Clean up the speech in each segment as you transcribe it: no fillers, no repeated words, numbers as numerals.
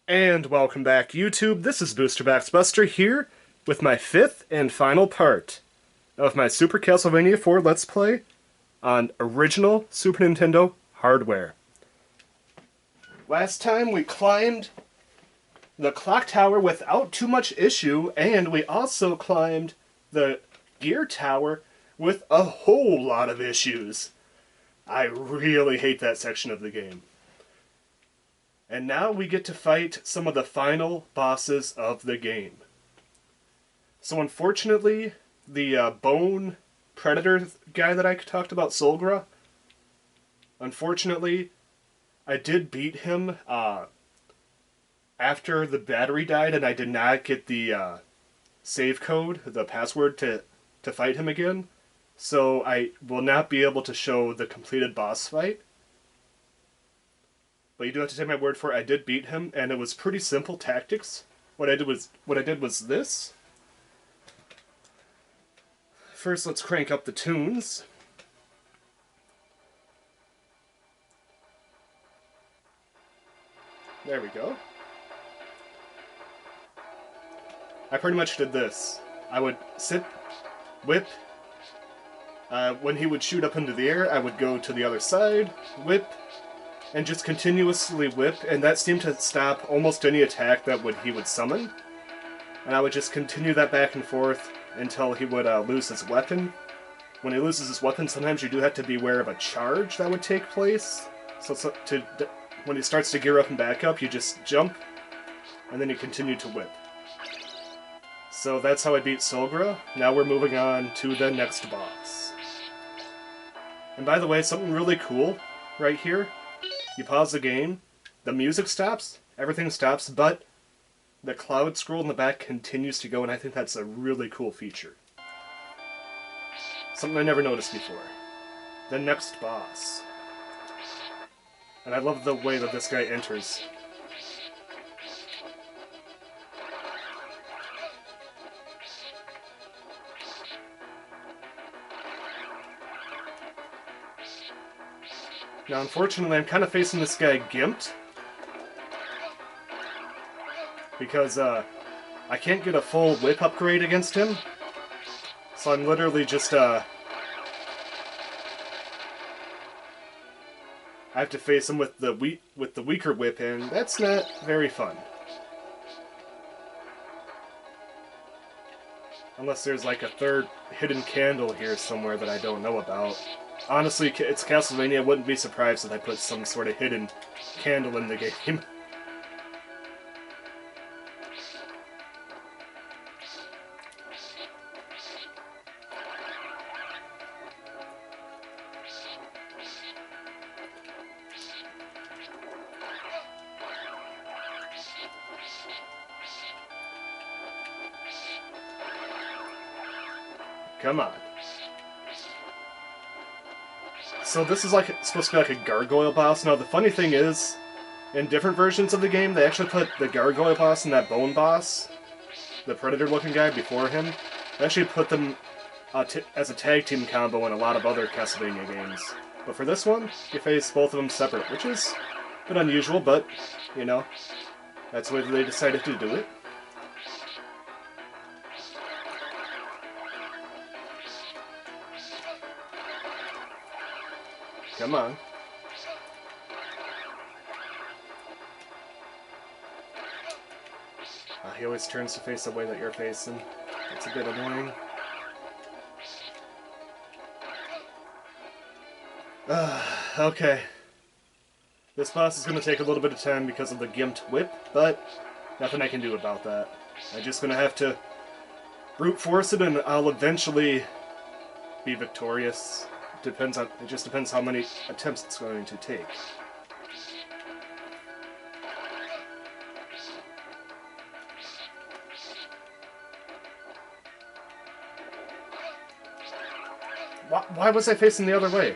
And welcome back, YouTube. This is Boosterbox Buster here with my fifth and final part of my Super Castlevania IV Let's Play on original Super Nintendo hardware. Last time we climbed the clock tower without too much issue, and we also climbed the gear tower with a whole lot of issues. I really hate that section of the game. And now we get to fight some of the final bosses of the game. So unfortunately, the bone predator guy that I talked about, Solgra, unfortunately, I did beat him after the battery died, and I did not get the save code, the password to fight him again. So I will not be able to show the completed boss fight. But you do have to take my word for it. I did beat him, and it was pretty simple tactics. What I did was this. First, let's crank up the tunes. There we go. I pretty much did this. I would sit, whip. When he would shoot up into the air, I would go to the other side, whip, and just continuously whip, and that seemed to stop almost any attack that he would summon. And I would just continue that back and forth until he would lose his weapon. When he loses his weapon, sometimes you do have to be aware of a charge that would take place. When he starts to gear up and back up, you just jump, and then you continue to whip. So that's how I beat Solgra. Now we're moving on to the next boss. And by the way, something really cool right here. You pause the game, the music stops, everything stops, but the cloud scroll in the back continues to go, and I think that's a really cool feature. Something I never noticed before. The next boss. And I love the way that this guy enters. Now, unfortunately, I'm kind of facing this guy gimped. Because, I can't get a full whip upgrade against him. So I'm literally just, I have to face him with the weaker whip, and that's not very fun. Unless there's like a third hidden candle here somewhere that I don't know about. Honestly, it's Castlevania. I wouldn't be surprised if I put some sort of hidden candle in the game. Come on. So this is supposed to be like a gargoyle boss. Now the funny thing is, in different versions of the game, they actually put the gargoyle boss and that bone boss, the predator-looking guy before him, they actually put them as a tag team combo in a lot of other Castlevania games. But for this one, you face both of them separate, which is a bit unusual, but, you know, that's the way they decided to do it. Come on. He always turns to face the way that you're facing. It's a bit annoying. Okay. This boss is going to take a little bit of time because of the gimped whip, but nothing I can do about that. I'm just going to have to brute force it, and I'll eventually be victorious. It just depends how many attempts it's going to take. Why was I facing the other way?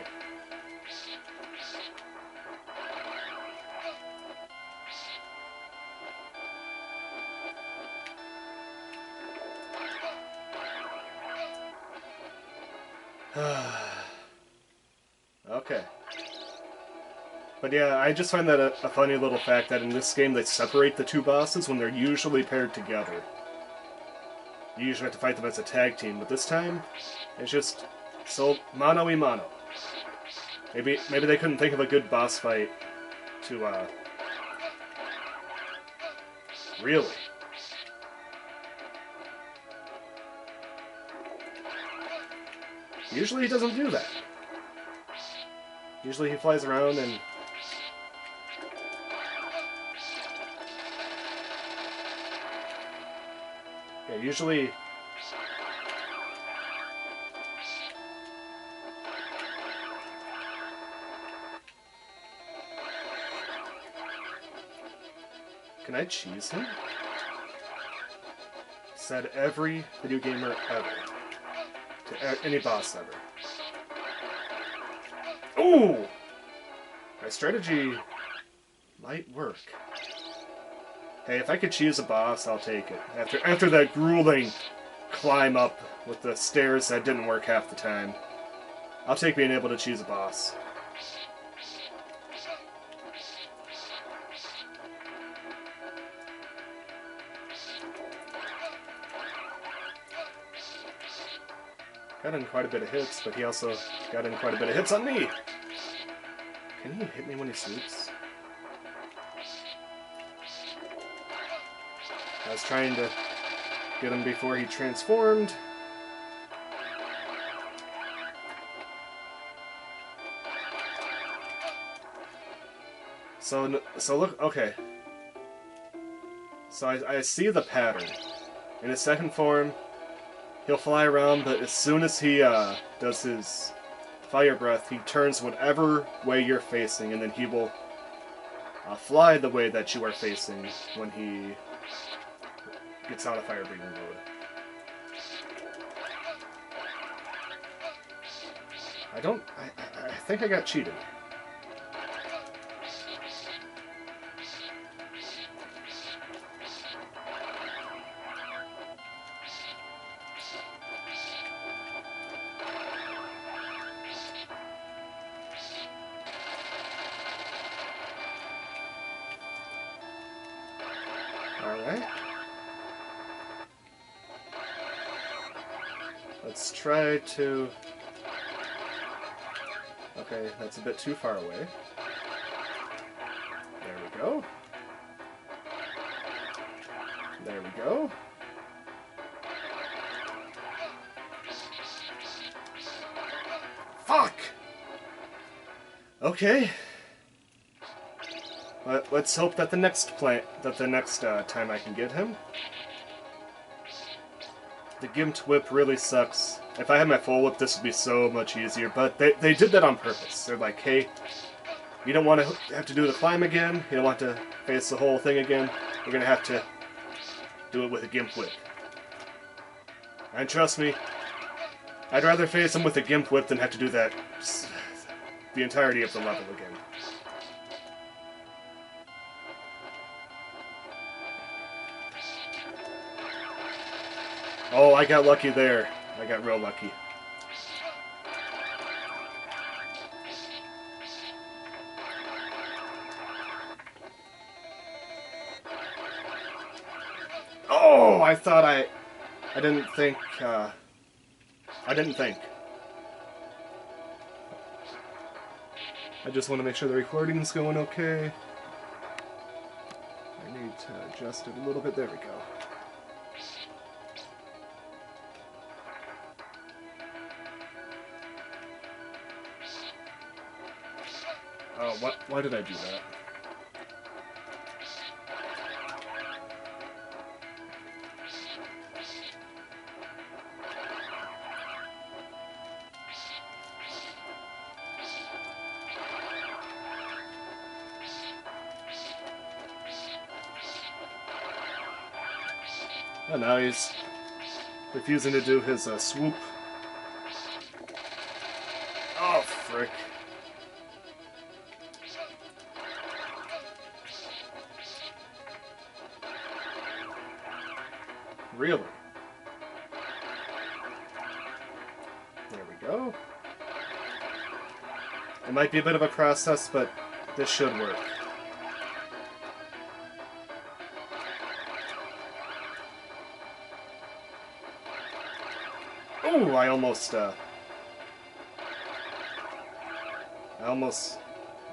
Okay. But yeah, I just find that a funny little fact that in this game they separate the two bosses when they're usually paired together. You usually have to fight them as a tag team, but this time, it's just so mano-y-mano. Maybe they couldn't think of a good boss fight to, Really? Usually he doesn't do that. Usually he flies around and... Yeah, usually... Can I cheese him? Said every video gamer ever. To any boss ever. Ooh! My strategy might work. Hey, if I could choose a boss, I'll take it. After that grueling climb up with the stairs that didn't work half the time, I'll take being able to choose a boss. Got in quite a bit of hits, but he also got in quite a bit of hits on me! Can he hit me when he swoops? I was trying to get him before he transformed. So look, okay. So I see the pattern. In his second form, he'll fly around, but as soon as he does his fire breath, he turns whatever way you're facing, and then he will fly the way that you are facing when he gets out of fire breathing mode. I think I got cheated. Alright. Let's try to... Okay, that's a bit too far away. There we go. There we go. Fuck! Okay. Let's hope that the next time I can get him. The gimped whip really sucks. If I had my full whip, this would be so much easier, but they did that on purpose. They're like, hey, you don't want to have to do the climb again, you don't want to face the whole thing again, we're going to have to do it with a gimp whip. And trust me, I'd rather face him with a gimp whip than have to do that the entirety of the level again. Oh, I got lucky there. I got real lucky. Oh, I thought I didn't think, I didn't think. I just want to make sure the recording's going okay. I need to adjust it a little bit. There we go. Oh, why did I do that? Oh, now he's refusing to do his swoop. Oh, frick. Really? There we go. It might be a bit of a process, but This should work. Oh, I almost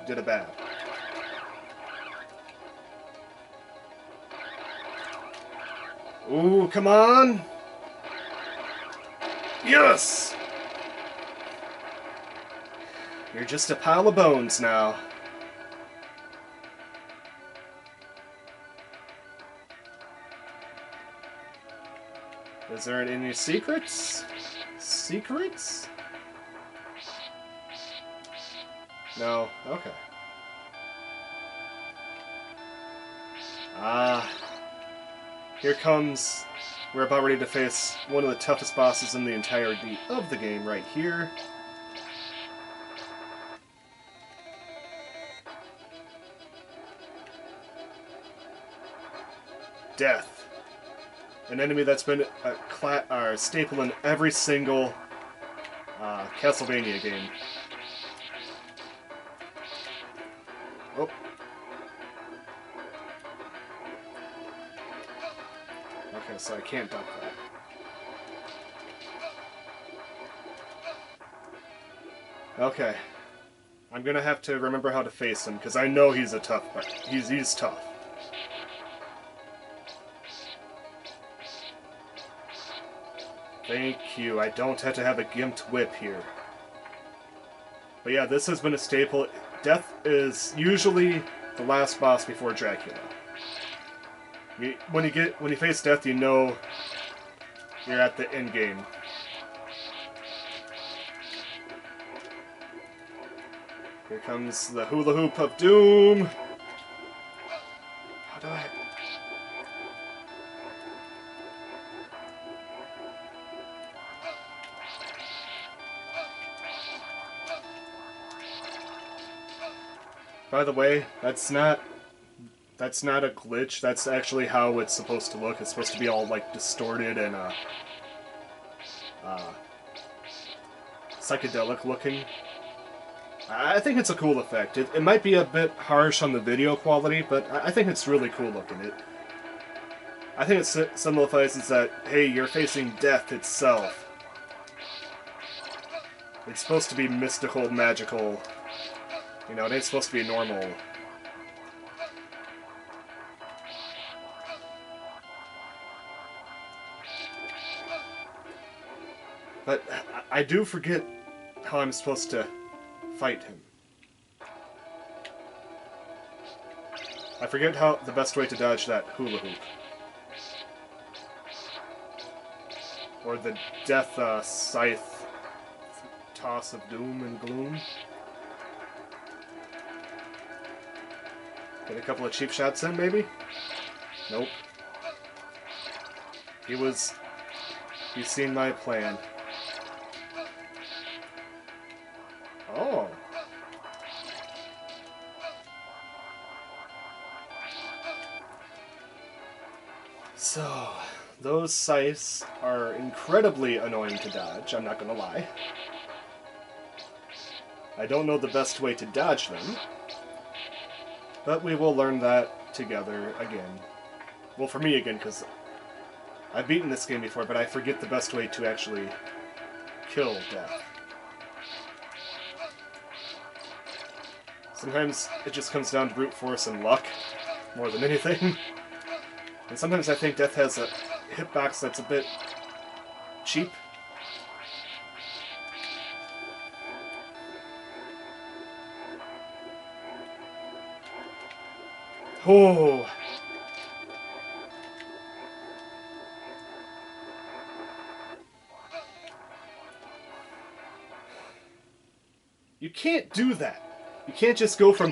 did a bad. Ooh, come on! Yes! You're just a pile of bones now. Is there any secrets? Secrets? No. Okay. Ah. Here comes... We're about ready to face one of the toughest bosses in the entirety of the game right here. Death. An enemy that's been a staple in every single Castlevania game. Oh. Okay, so I can't duck that. Okay. I'm gonna have to remember how to face him, because I know he's a tough... He's tough. Thank you. I don't have to have a gimped whip here. But yeah, this has been a staple. Death is usually the last boss before Dracula. When you face Death, you know you're at the end game. Here comes the hula hoop of doom. How do I... By the way, that's not a glitch. That's actually how it's supposed to look. It's supposed to be all like distorted and psychedelic looking. I think it's a cool effect. It might be a bit harsh on the video quality, but I think it's really cool looking. I think it symbolizes that, hey, you're facing death itself. It's supposed to be mystical, magical. You know, it ain't supposed to be normal. But I do forget how I'm supposed to fight him. I forget how the best way to dodge that hula hoop. Or the death scythe toss of doom and gloom. Get a couple of cheap shots in, maybe? Nope. He's seen my plan. Oh. So, those scythes are incredibly annoying to dodge, I'm not gonna lie. I don't know the best way to dodge them. But we will learn that together again. Well, for me again, because I've beaten this game before, but I forget the best way to actually kill Death. Sometimes it just comes down to brute force and luck, more than anything. And sometimes I think Death has a hitbox that's a bit cheap. Oh! You can't do that. You can't just go from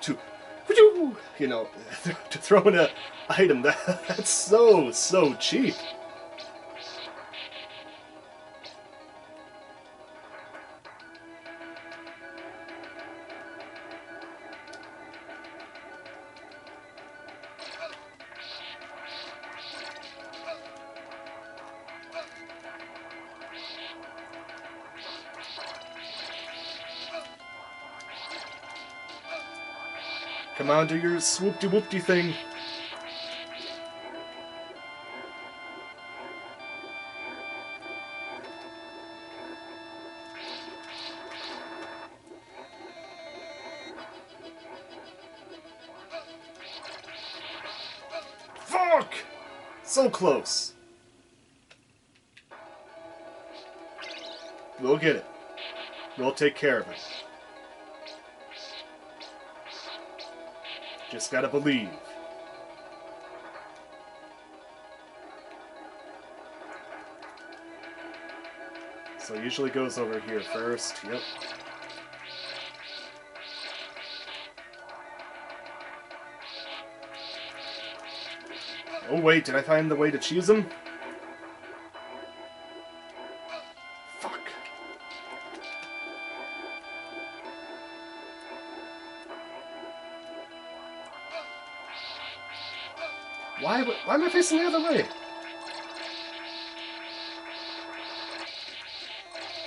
to, you know, to throwing an item. That's so cheap. Come on, do your swoop-de-whoop-de thing. Fuck! So close. We'll get it. We'll take care of it. Just gotta believe. So it usually goes over here first. Yep. Oh wait, did I find the way to cheese him? Fuck. Why am I facing the other way?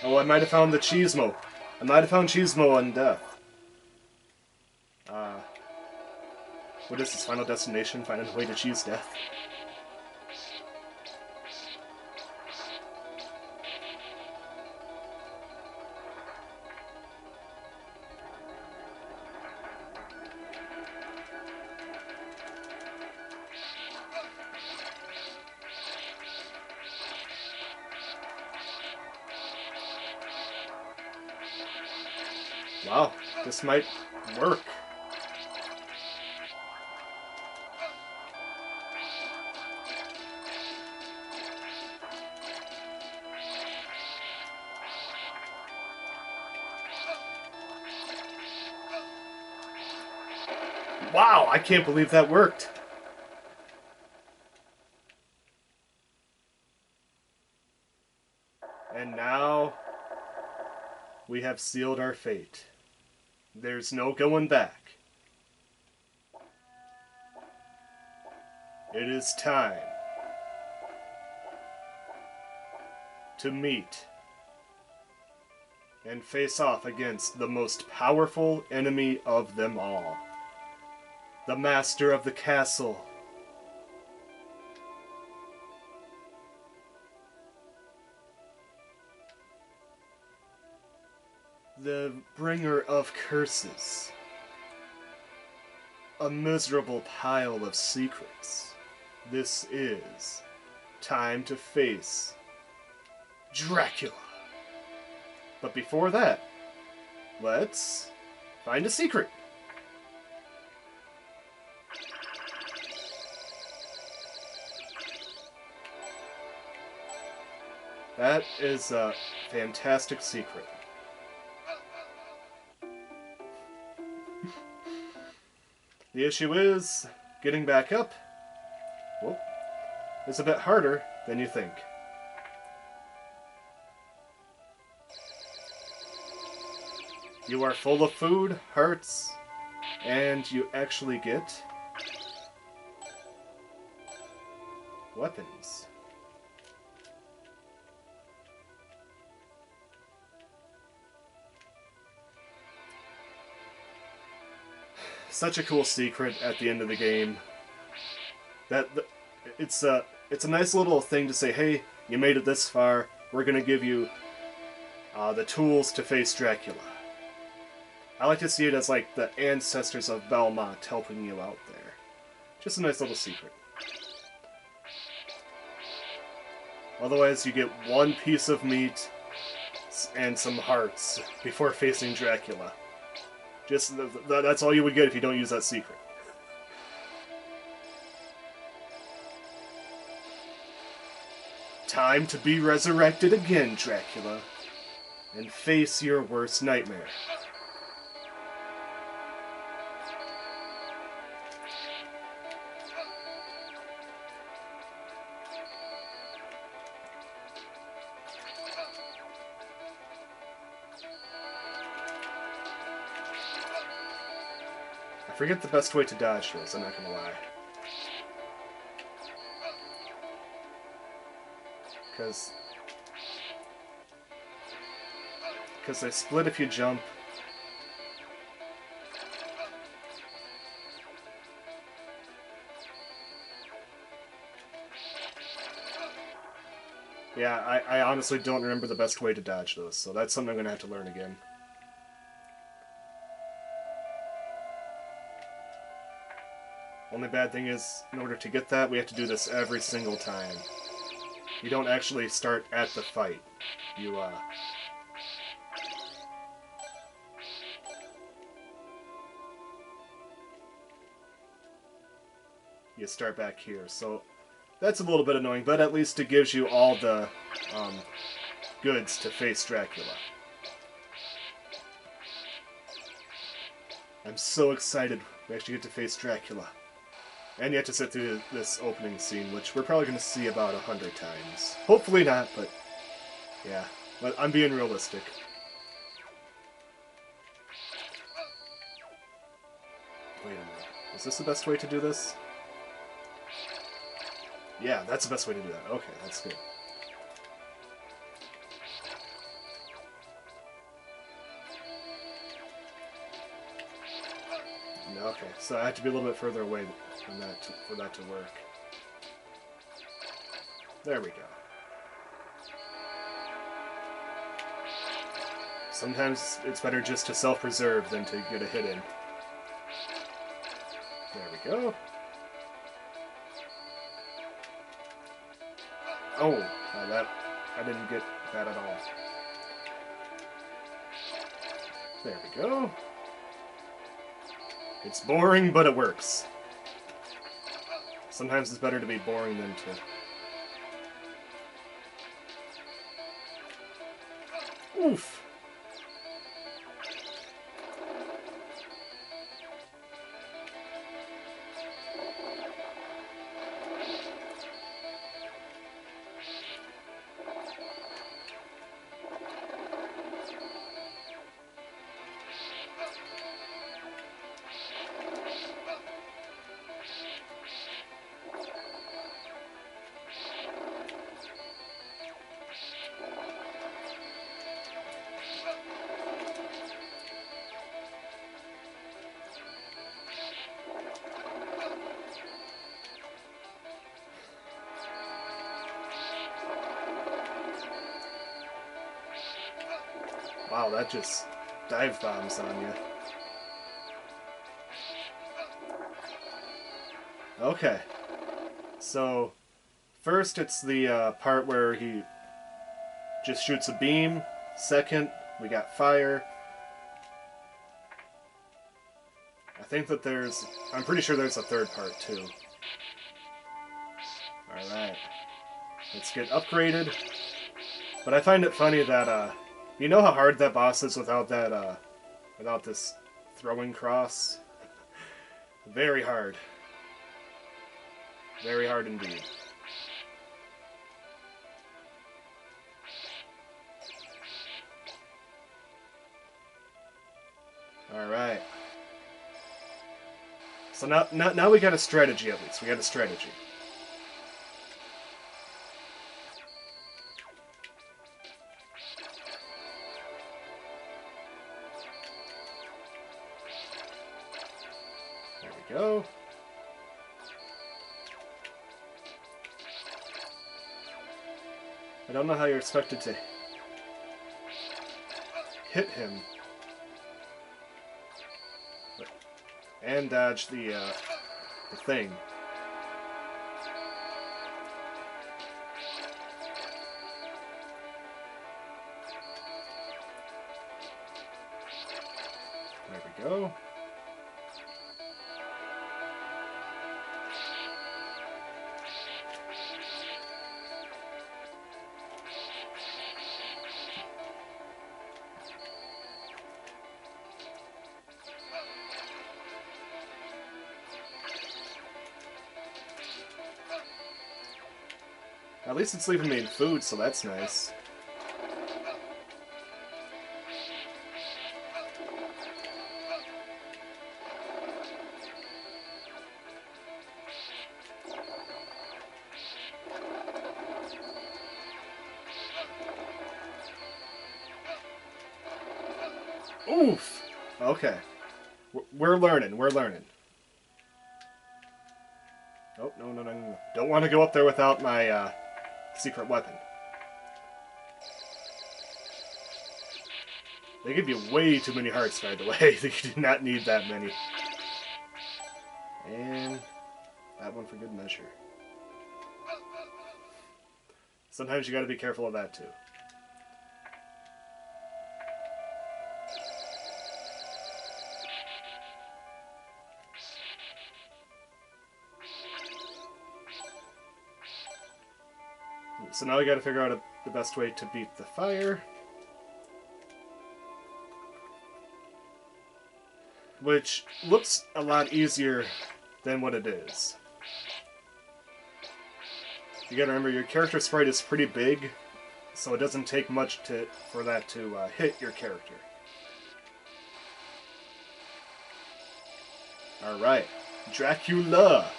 Oh, I might have found the Cheesemo. I might have found Cheesemo on death. What is this, Final Destination? Finding a way to cheese death? Wow, this might work. Wow, I can't believe that worked. And now we have sealed our fate. There's no going back. It is time to meet and face off against the most powerful enemy of them all. The master of the castle. The bringer of curses. A miserable pile of secrets. This is time to face Dracula. But before that, let's find a secret. That is a fantastic secret. The issue is, getting back up, well, is a bit harder than you think. You are full of food, hearts, and you actually get weapons. Such a cool secret at the end of the game. It's a nice little thing to say, hey, you made it this far, we're gonna give you the tools to face Dracula. I like to see it as like the ancestors of Belmont helping you out there. Just a nice little secret. Otherwise, you get one piece of meat and some hearts before facing Dracula. Just that's all you would get if you don't use that secret. Time to be resurrected again, Dracula, and face your worst nightmare. I forget the best way to dodge those, I'm not gonna lie. Because they split if you jump. Yeah, I honestly don't remember the best way to dodge those, so that's something I'm going to have to learn again. Only bad thing is, in order to get that, we have to do this every single time. You don't actually start at the fight. You start back here, so that's a little bit annoying, but at least it gives you all the goods to face Dracula. I'm so excited we actually get to face Dracula. And you have to sit through this opening scene, which we're probably going to see about 100 times. Hopefully not, but yeah. But I'm being realistic. Wait a minute. Is this the best way to do this? Yeah, that's the best way to do that. Okay, that's good. Okay, so I have to be a little bit further away from that for that to work. There we go. Sometimes it's better just to self-preserve than to get a hit in. There we go. Oh, that I didn't get that at all. There we go. It's boring, but it works. Sometimes it's better to be boring than to... Oof! Wow, that just dive bombs on you. Okay. So, first it's the part where he just shoots a beam. Second, we got fire. I think that I'm pretty sure there's a third part too. Alright. Let's get upgraded. But I find it funny that, you know how hard that boss is without that, without this throwing cross? Very hard. Very hard indeed. Alright. So now we got a strategy at least. We got a strategy. There we go. I don't know how you're expected to hit him. And dodge the thing. There we go. At least it's leaving me food, so that's nice. Oof! Okay. We're learning, we're learning. Oh, no. Don't want to go up there without my, secret weapon. They give you way too many hearts, by the way. You do not need that many. And that one for good measure. Sometimes you gotta be careful of that, too. So now we gotta figure out the best way to beat the fire. Which looks a lot easier than what it is. You gotta remember, your character sprite is pretty big, so it doesn't take much for that to hit your character. Alright, Dracula!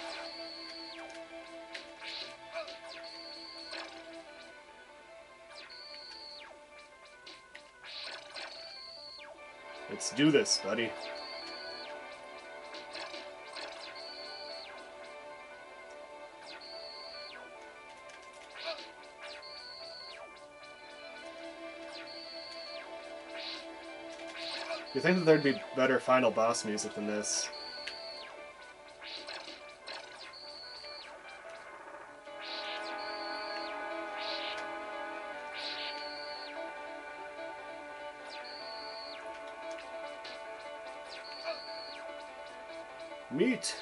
Let's do this, buddy. You think that there'd be better final boss music than this? Meat!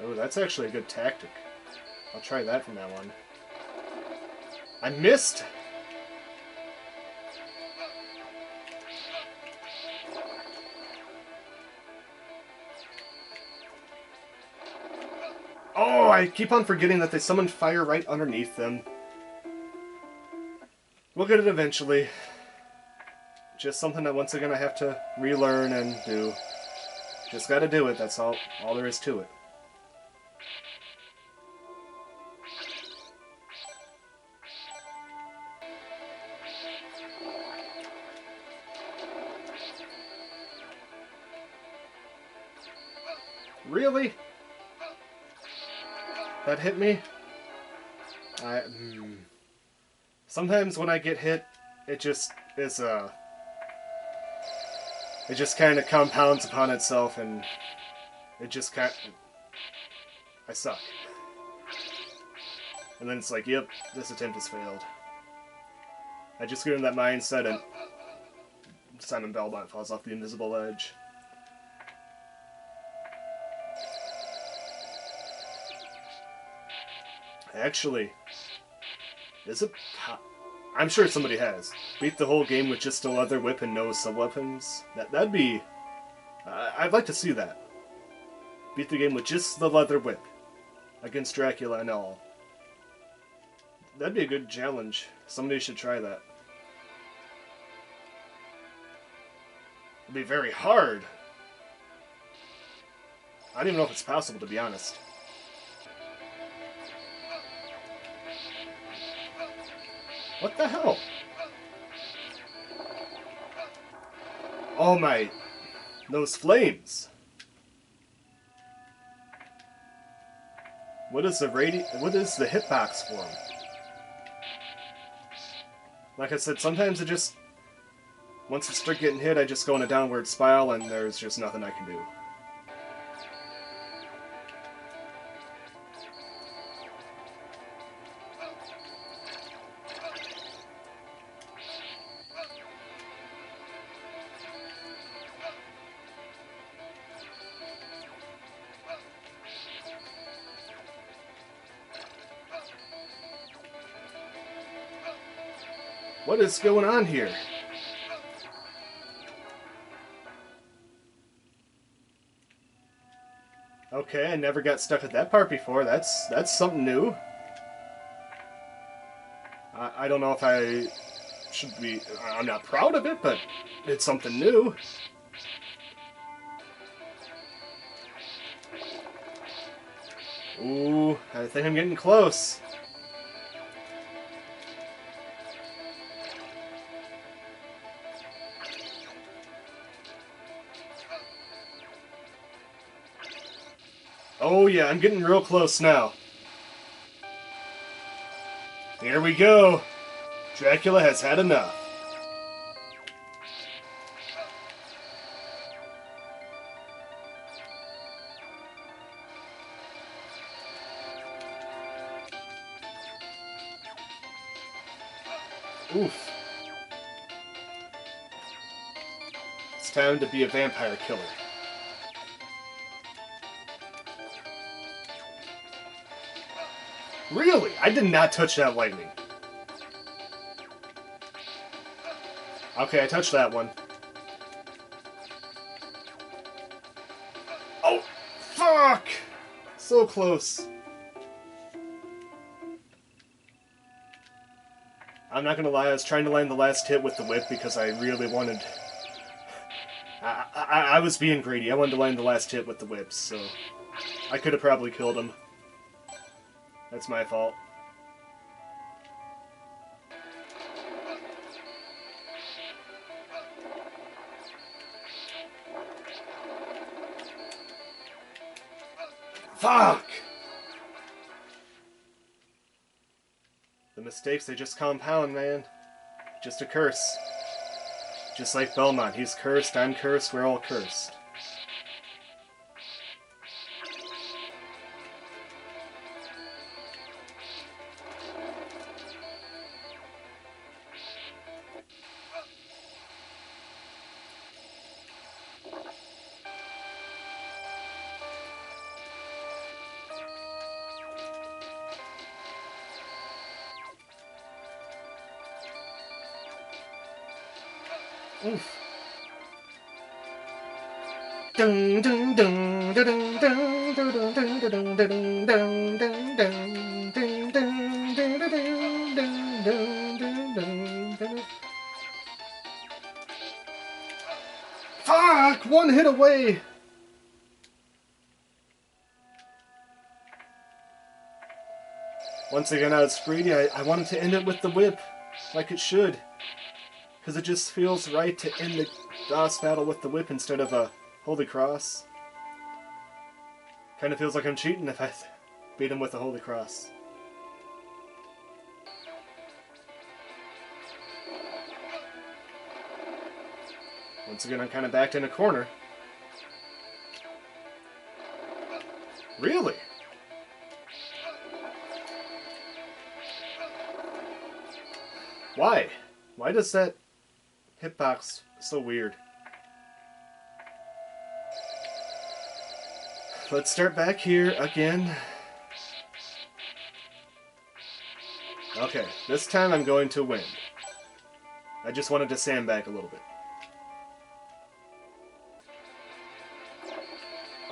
Oh, that's actually a good tactic. I'll try that from now on. I missed! Oh, I keep on forgetting that they summoned fire right underneath them. We'll get it eventually. Just something that once again I have to relearn and do. Just gotta do it, that's all there is to it. Really? That hit me? Sometimes when I get hit, it just is it just kind of compounds upon itself, and it just kind I suck. And then it's like, yep, this attempt has failed. I just get in that mindset and Simon Belmont falls off the invisible ledge. Actually, is it? I'm sure somebody has. Beat the whole game with just a leather whip and no sub-weapons. That'd be... I'd like to see that. Beat the game with just the leather whip. Against Dracula and all. That'd be a good challenge. Somebody should try that. It'd be very hard. I don't even know if it's possible, to be honest. What the hell? Oh my... Those flames! What is the hitbox for them? Like I said, sometimes it just... Once I start getting hit, I just go in a downward spiral and there's just nothing I can do. What is going on here? Okay, I never got stuck at that part before. That's something new. I don't know if I should be... I'm not proud of it, but it's something new. Ooh, I think I'm getting close. Oh yeah, I'm getting real close now. Here we go. Dracula has had enough. Oof. It's time to be a vampire killer. Really? I did not touch that lightning. Okay, I touched that one. Oh, fuck! So close. I'm not gonna lie, I was trying to land the last hit with the whip because I really wanted... I was being greedy. I wanted to land the last hit with the whip, so... I could have probably killed him. That's my fault. Fuck! The mistakes, they just compound, man. Just a curse. Just like Belmont. He's cursed, I'm cursed, we're all cursed. Oof. Dun dun dun dun dun dun dun dun dun dun dun dun dun dun dun. Fuck! One hit away! Once again, I was greedy. I wanted to end it with the whip, like it should. Because it just feels right to end the boss battle with the whip instead of a Holy Cross. Kind of feels like I'm cheating if I beat him with a Holy Cross. Once again, I'm kind of backed in a corner. Really? Why? Why does that hitbox so weird? Let's start back here again. Okay, this time I'm going to win. I just wanted to sandbag a little bit.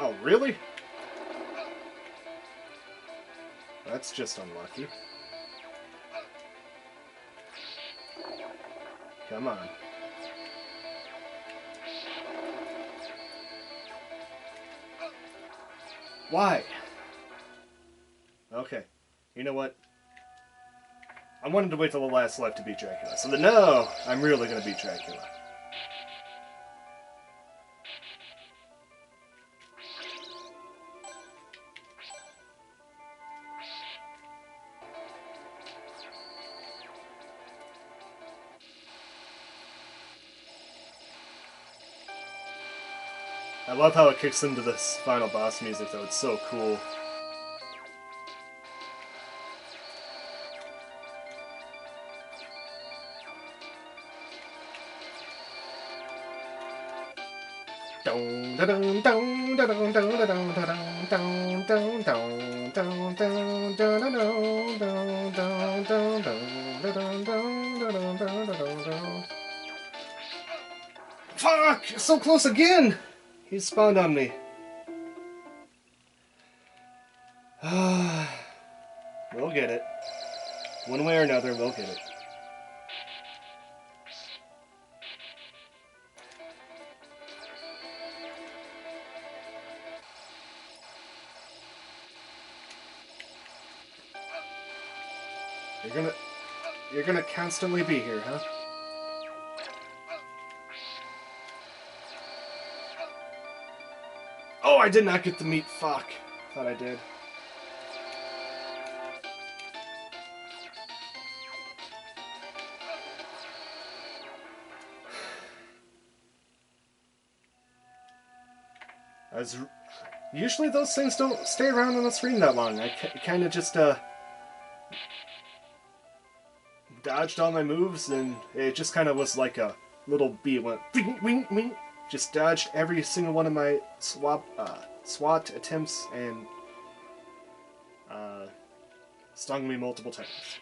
Oh, really? That's just unlucky. Come on. Why? Okay. You know what? I wanted to wait till the last life to beat Dracula. So no, I'm really gonna beat Dracula. I love how it kicks into this final boss music, though. It's so cool. Fuck! So close again! He spawned on me. We'll get it. One way or another, we'll get it. You're gonna constantly be here, huh? Oh, I did not get the meat. Fuck. thought I did. Usually those things don't stay around on the screen that long. I kind of just dodged all my moves, and it just kind of was like a little bee. It went wing, wing, wing. Just dodged every single one of my SWAT attempts and stung me multiple times.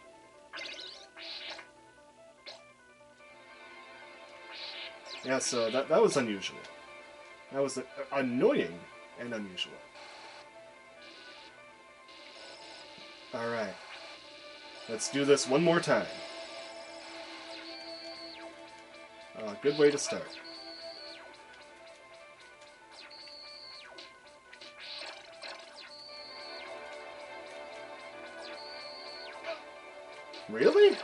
Yeah, so that was unusual. That was annoying and unusual. Alright. Let's do this one more time. Good way to start. Really?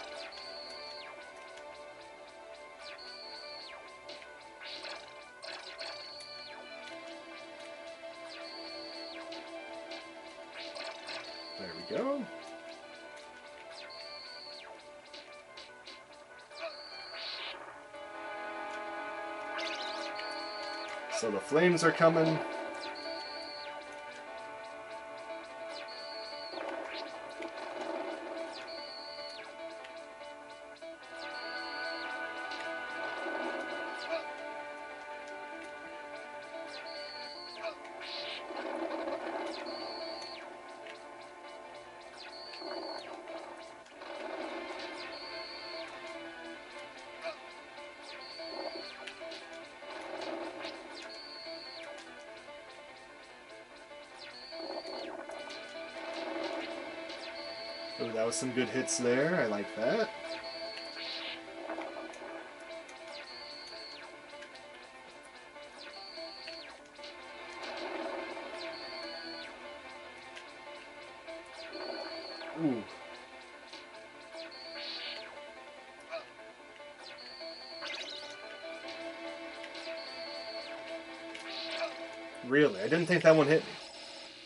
There we go. So the flames are coming. Oh, that was some good hits there. I like that. Ooh. Really? I didn't think that one hit me.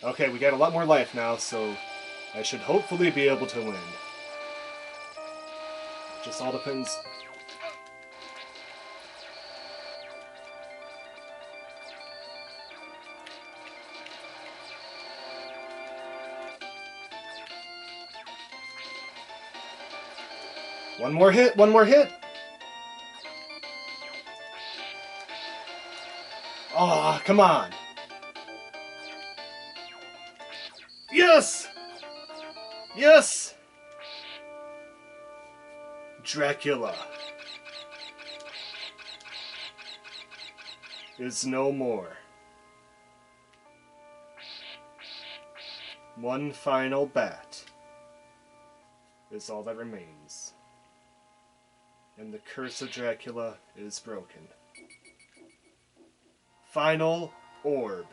Okay, we got a lot more life now, so I should hopefully be able to win. It just all depends. One more hit, one more hit! Oh, come on! Yes! Yes! Dracula is no more. One final bat is all that remains. And the curse of Dracula is broken. Final orb.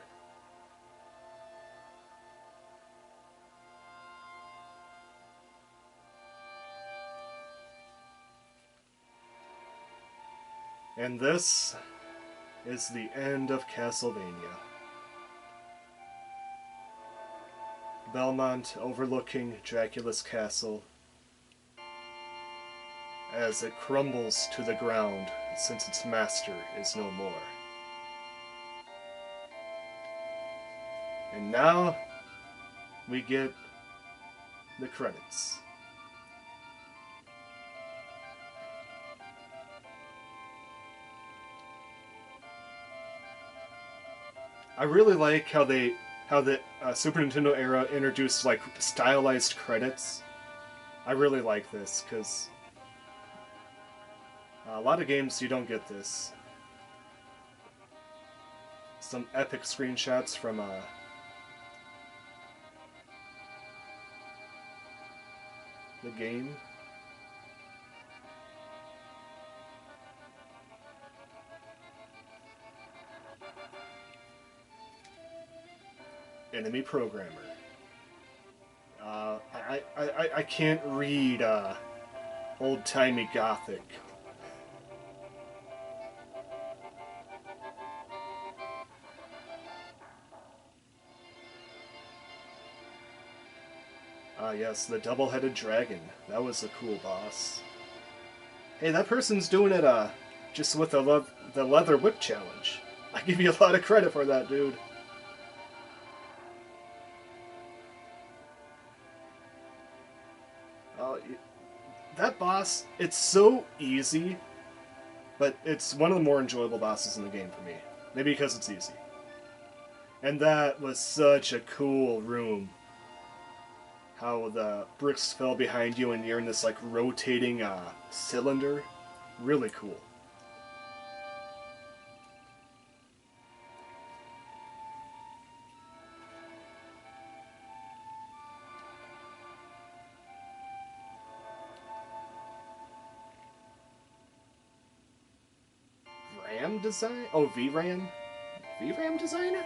And this is the end of Castlevania. Belmont overlooking Dracula's castle as it crumbles to the ground since its master is no more. And now we get the credits. I really like how the Super Nintendo era introduced like stylized credits. I really like this because a lot of games you don't get this. Some epic screenshots from the game. Enemy programmer. I can't read old-timey Gothic. Ah, yes, the double-headed dragon. That was a cool boss. Hey, that person's doing it, just with the leather whip challenge. I give you a lot of credit for that, dude. Oh, that boss, it's so easy, but it's one of the more enjoyable bosses in the game for me. Maybe because it's easy. And that was such a cool room. How the bricks fell behind you and you're in this like rotating cylinder. Really cool. RAM design? Oh, VRAM? VRAM designer?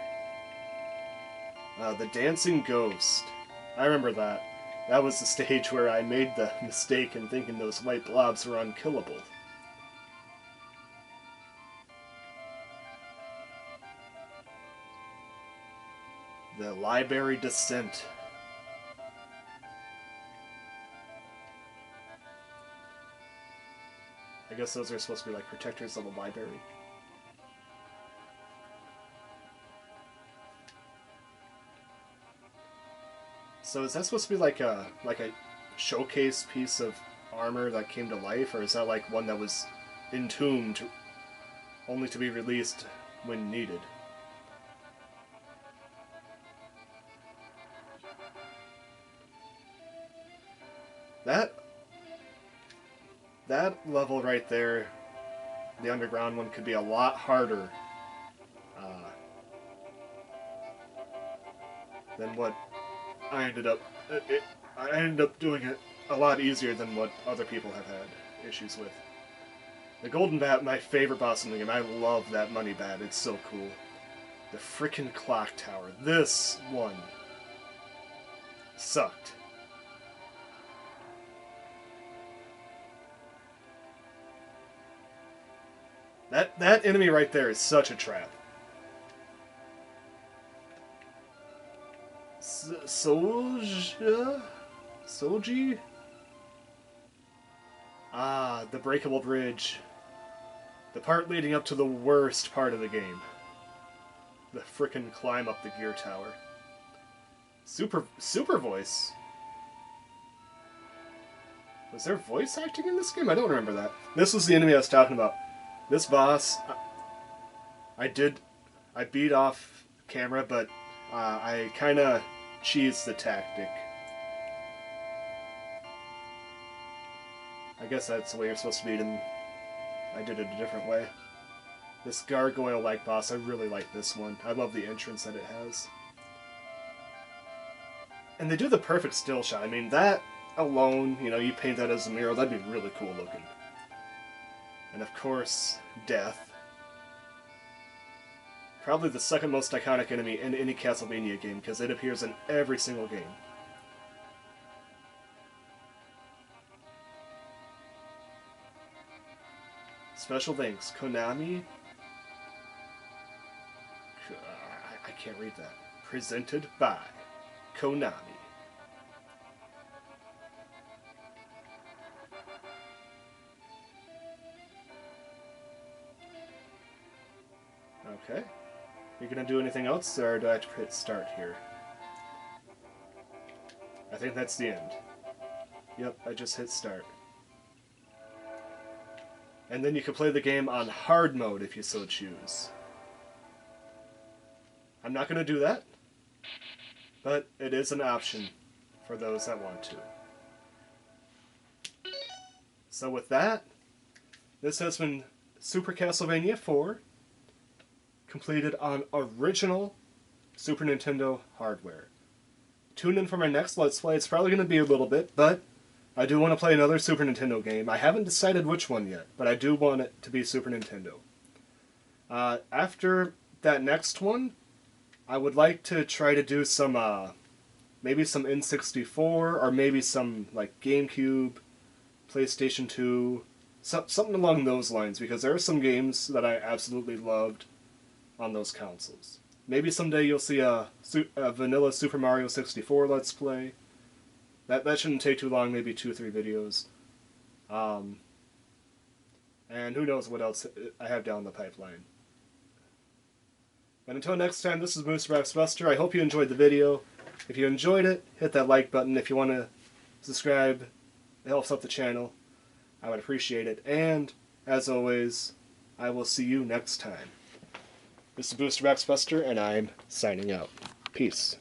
The Dancing Ghost. I remember that. That was the stage where I made the mistake in thinking those white blobs were unkillable. The Library Descent. I guess those are supposed to be like protectors of the library. So is that supposed to be like a showcase piece of armor that came to life, or is that like one that was entombed only to be released when needed? That level right there, the underground one, could be a lot harder than what I ended up. I ended up doing it a lot easier than what other people have had issues with. The Golden Bat, my favorite boss in the game. I love that money bat. It's so cool. The frickin' clock tower. This one sucked. That enemy right there is such a trap. Soji? Ah, the breakable bridge. The part leading up to the worst part of the game. The frickin' climb up the gear tower. Super voice? Was there voice acting in this game? I don't remember that. This was the enemy I was talking about. This boss, I beat off camera, but I kind of cheesed the tactic. I guess that's the way you're supposed to beat him. I did it a different way. This gargoyle-like boss, I really like this one. I love the entrance that it has. And they do the perfect still shot. I mean, that alone, you know, you paint that as a mural, that'd be really cool looking. And of course, Death. Probably the second most iconic enemy in any Castlevania game, because it appears in every single game. Special thanks, Konami. I can't read that. Presented by Konami. Okay. You gonna do anything else, or do I have to hit start here? I think that's the end. Yep, I just hit start. And then you can play the game on hard mode if you so choose. I'm not gonna do that, but it is an option for those that want to. So with that, this has been Super Castlevania IV, completed on original Super Nintendo hardware. Tune in for my next Let's Play. It's probably going to be a little bit, but I do want to play another Super Nintendo game. I haven't decided which one yet, but I do want it to be Super Nintendo. After that next one, I would like to try to do some, maybe some N64, or maybe some, like, GameCube, PlayStation 2, something along those lines, because there are some games that I absolutely loved on those consoles. Maybe someday you'll see a vanilla Super Mario 64 Let's Play. That shouldn't take too long, maybe 2 or 3 videos. And who knows what else I have down the pipeline. But until next time, this is Moose Rocks Buster. I hope you enjoyed the video. If you enjoyed it, hit that like button. If you want to subscribe, it helps out the channel. I would appreciate it. And, as always, I will see you next time. This is Booster Rocks Buster, and I'm signing out. Peace.